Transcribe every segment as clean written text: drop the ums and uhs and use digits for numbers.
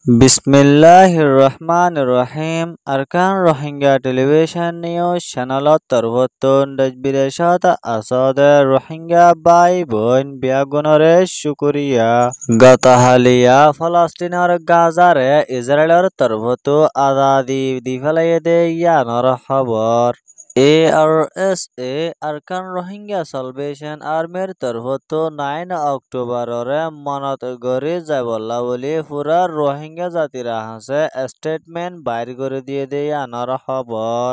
Bismillahirrahmanirrahim. Arkan Rohingya Television News Channel Tarvotun Dajbideshata Asode Rohingya Bai Boin Biagunore Shukuriya Gatahalia Falastinar Gazare Israeler Tarvotu Adadi Divalayede Yanor Habor ARSA Arkan Rohingya Salvation Army তরফতো 9 অক্টোবরের মনত গড়ি যাবল্লা বলি পুরা রোহিঙ্গা জাতিরা হাসে statement বাইর করে দিয়ে দেয় আনার খবর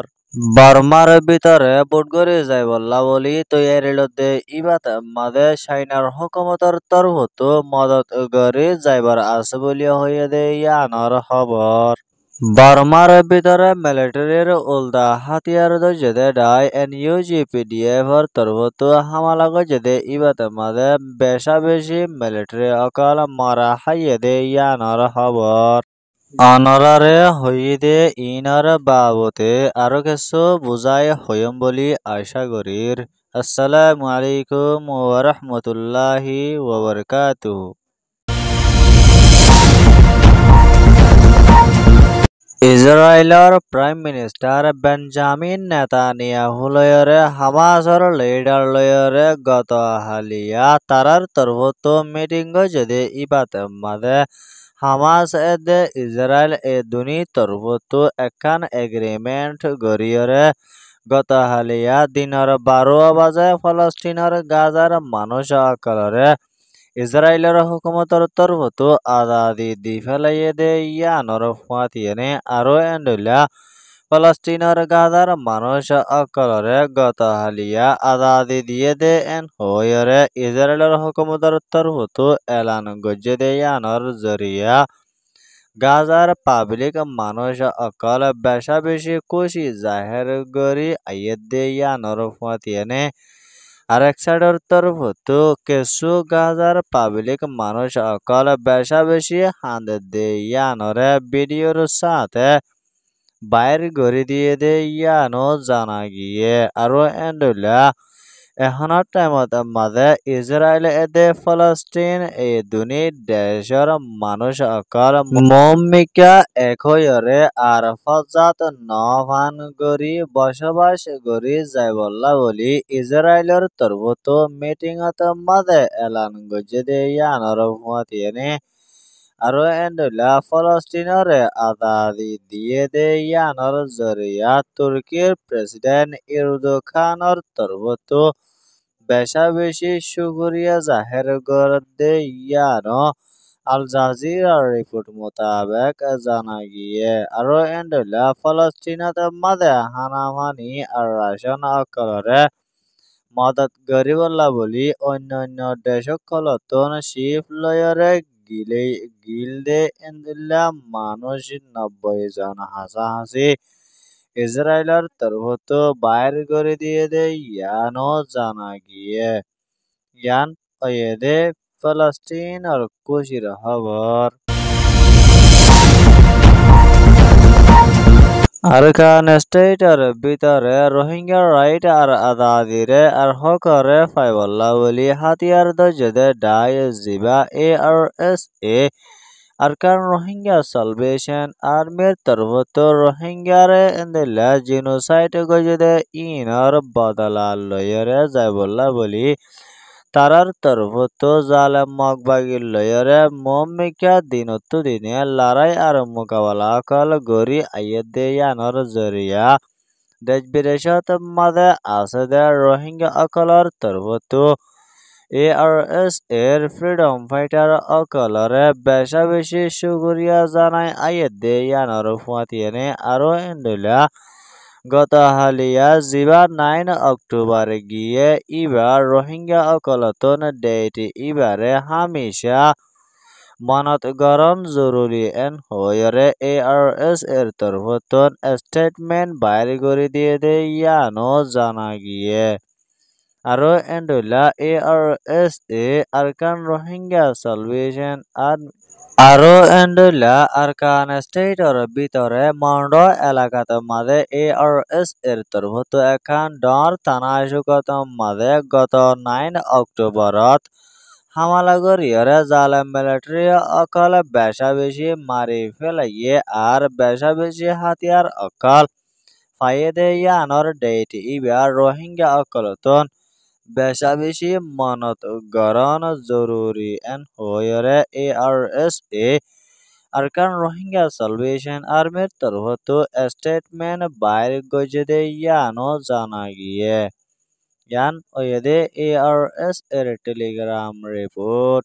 বর্মার ভিতরে বুট গড়ি যাইবল্লা বলি তৈয়ারিলতে ইবাত মাদে সাইনার হুকুমতর তরফতো মদত গড়ি যাইবার আছে বলি হইয়া দেয় আনার খবর বর্মার ভিতরে মিলিটারির উল্টা হাতিয়ার যেদে ডাই NUGPDF-র তরফতো হামলা যেদে ইবাত মাদে বেশি মিলিটারি অকাল মারা হাইয়ে দে ইয়ানর খবর অনরারে হইদে ইনর বাবতে আরো কিছু বুঝাই হইম বলি আশা করির আসসালামু আলাইকুম ওয়া রাহমাতুল্লাহি ওয়া বারাকাতুহু ইসরায়েলৰ প্ৰাইম মিনিষ্টাৰ বেঞ্জামিন নেতানিয়াহুলয়ৰে হামাসৰ লিডাৰ লয়ৰে গত হালিয়া তারার তরফতো মিটিং যদি ইবাত মাদে হামাস এদে ইসরায়েল এ দুনি তরফতো একান এগ্রিমেন্ট গরিয়রে গত হালিয়া দিনের 12 বাজে ফলস্তিনের গাজার মানুষ অকলরে ইসরায়েলের হুকুমতর তরফতো আজাদি দি ফেলাইয়ে দে ইয়ানর ফাতিয়ানে আরো এন্ডুলা ফলস্তিনের গাজার মানুষ অকলরে গত হালিয়া আজাদি দিয়ে দে এন হইরে ইসরায়েলের হুকুমতর তরফতো এলান গজ্জে দে ইয়ানর জরিয়া গাজার পাবলিক মানুষ অকল বেশি খুশি জাহের গরি আইয়ে দে ইয়ানর ফাতিয়ানে আরেক সাইডের তরফতো কিছু গাজার পাবলিক মানুষ অকল বেশি হাঁদ দে ইয়ানরে ভিডিওর সাথে বাইর করে দিয়ে দে ইয়ানো জানা গিয়ে আরো এন্ডুলা এখনৰ টাইমত মাঝে ইসরায়েল এদে ফলস্তিন এই দুনি দেশের মানুষ অকল মমিকা একরে আর ফজাত নভান গরি বসবাস গরি যাইবল্লা বলি ইসরায়েলের তরফতো মিটিংত মাঝে এলান গজে দে ইয়ানর ফাতিয়ানে আরো এন্ডুলা ফলস্তিনরে আজাদি দিয়ে দে ইয়ানর জরিয়া তুর্কির প্রেসিডেন্ট এরদোগানের তরফতো বেশি শুকরিয়া জাহের করে ইয়ানো আল জাজিরার রিপোর্ট মোতাবেক জানা গিয়ে আরো এন্ডুলা ফলস্তিনত মাঝে হানাহানি আর রাশন অকলরে মদত গরিবল্লা বলি অন্যান্য দেশকলতন শিফ লয়রে গিলদে এন্ডুলা মানুষ 90 জন হাসাহাসি ইসরায়েলের তরফতো বাইর করে দিয়ে দে ইয়ানো জানা গিয়ে ইয়ান ওয়েদে ফলস্তিন আর খুশির খবর আরকান স্টেটের ভিতরে রোহিঙ্গা রাইট আর আজাদিরে আর হকরে ফাইবল্লা বলি হাতিয়ার দজদে ডাই জিবা ARSA আরকান রোহিঙ্গা সালভেশন আর্মির তরফতো রোহিঙ্গারে এন্দেলা জিনোসাইড গজদে ইনর বদলা লয়রে যাইবল্লা বলি তারার তরফতো জালেম মগবাগির লয়রে মমিকা দিনতো দিনে লড়াই আর মোকাবেলা কল গরি আইয়ে দে ইয়ানর জরিয়া দেশ বিদেশত মাঝে আছে দে রোহিঙ্গা অকলর তরফতো ARS এর ফ্রিডম ফাইটার অকলরে বেশি শুকরিয়া জানাই আইয়ে দে ইয়ানর ফাতিয়ানে আরো এন্ডুলা গত হালিয়া জিবা 9 অক্টোবর গিয়ে ইবার রোহিঙ্গা অকলতন ডেটি ইবারে হামিশা মানত গরম জরুরি এন হয়রে ARS এর তরফতন স্টেটমেন্ট বাইর করে দিয়ে দে ইয়ানো জানা গিয়ে আরো এন্ডুলা ARSA আরকান রোহিঙ্গা সালভেশন আরো এন্ডুলা আরকান স্টেটের ভিতরে মন্ড এলাকাত মাঝে ARS এর তরফতো এখান ডর থানা শুকত মাঝে গত 9 অক্টোবরত হামালাগরিয়রে জালেম মিলিটারি অকল বেশা বেশি মারি ফেলাইয়ে আর বেশা বেশি হাতিয়ার অকল ফাইদে ইয়ানর ডেট ইবার রোহিঙ্গা অকলতন বেশা বেশি মনত গরন জরুরি এন হয়রে ARSA আরকান রোহিঙ্গা সালভেশন আর্মির তরফতো স্টেটমেন্ট বাইর গজদে ইয়ানো জানা গিয়ে ইয়ান ওয়েদে ARSA এর টেলিগ্রাম রিপোর্ট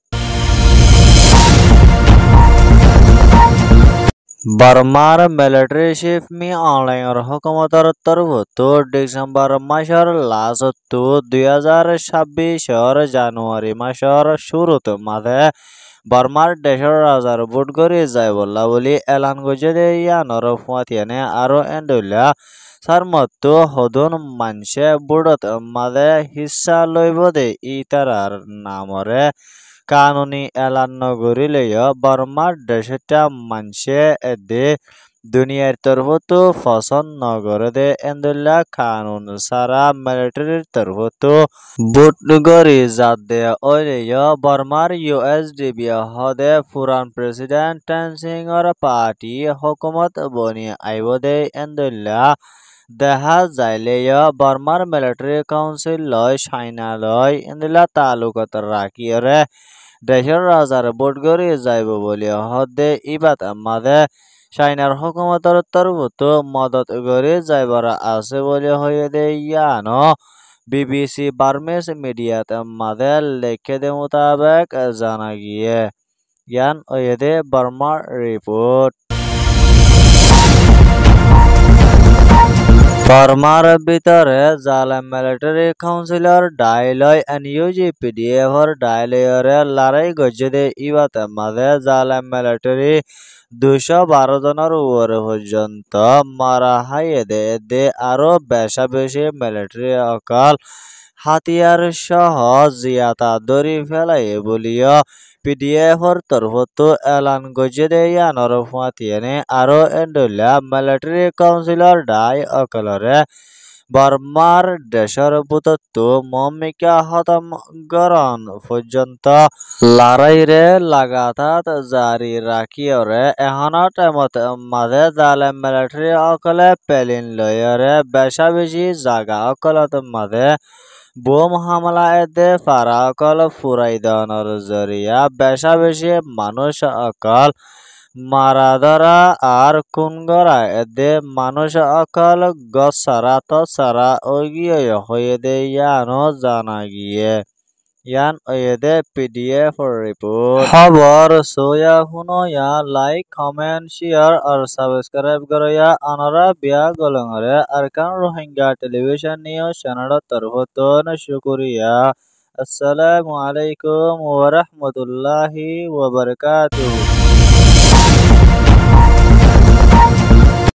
बर्मार मिलिट्री चीफ मी ऑनलाइन हुकूमतर तरफतो डिसेम्बर मासर लास्ट 2026 জানুয়ারি মাসর শুরুতে মাঝে বর্মার দেশের রাজার বুট গড়ি যায় বললা বলি এলান গজে ইয়ানর ফুয়াতিয়ানে আরো এন্ডুলা সারমত হদুন মানসে বুড়ত মাঝে হিস্সা লইব দে ইতারার নামরে কানুনি এলান নগরীলেয় বর্মার দেশটা মানসে এদে দুনিয়ার তরফতো পছন্দ নগরে দে এন্দুল্লা কানুন সারা মিলিটারির তরফতো বুটগরি জাত দে ওইলেয় বর্মার USDP হদে পুরান প্রেসিডেন্ট টেনসিংর পার্টি হুকুমত বনি আইব দে এন্দুল্লা দেখা যাইলেয় বর্মার মিলিটারি কাউন্সিল লয় সাইনা লয় এন্দুল্লা তালুকত রাখিয়রে দেশের রাজার বুট গড়ি যাইব বলে হদে ইবাত মাদে চাইনার হুকুমতর তরফতো মদত গড়ি যাইবার আছে বলে হয়ে দে ইয়ানো BBC বার্মিস মিডিয়াত মাদে লেখে দে মোতাবেক জানা গিয়ে ইয়ান ওয়েদে বর্মার রিপোর্ট বর্মার ভিতরে জালেম মিলিটারি কাউন্সিলর ডাইলয় NUG-PDF ডাইলয়রে লড়াই গজে ইবাত মাঝে জালেম মিলিটারি 212 জনের উপরে পর্যন্ত মারা হাইয়ে দে আরো বেশা বেশি মিলিটারি অকল হাতিয়ার সহ জিয়াতা দরি ফেলাই বলিও PDFর তরফতো এলান গজে ইয়ানর ফুয়াতিয়ানে আরো এন্ডুলা মিলিটারি কাউন্সিলর ডাই অকলরে বর্মার দেশের বুতত্ব মমিকা হতম গরন পর্যন্ত লড়াইরে লাগাতার জারি রাখিয়রে এহনা টাইমত মাঝে জালেম মিলিটারি অকলে পেলিন লয়রে বেশা বেশি জাগা অকলত মাঝে বোম হামলা এদে ফারা অকল ফুরাই দেওয়ানোর জরিয়া বেশা বেশি মানুষ অকল মারা ধরা আর খুন করা এদে মানুষ অকল গছারা তছারা ওগিয়ে হয়ে দে ইয়ানো জানা গিয়ে ইয়ান ওয়েদে PDF রিপোর্ট খবর সোয়া হুনয়া লাইক কমেন্ট শেয়ার আর সাবস্ক্রাইব করয়া আনারা বিয়া গলংরে Arakan Rohingya television news channel তরফতন শুকরিয়া আসসালামু আলাইকুম ওয়া রাহমাতুল্লাহি ওয়া বারাকাতুহু।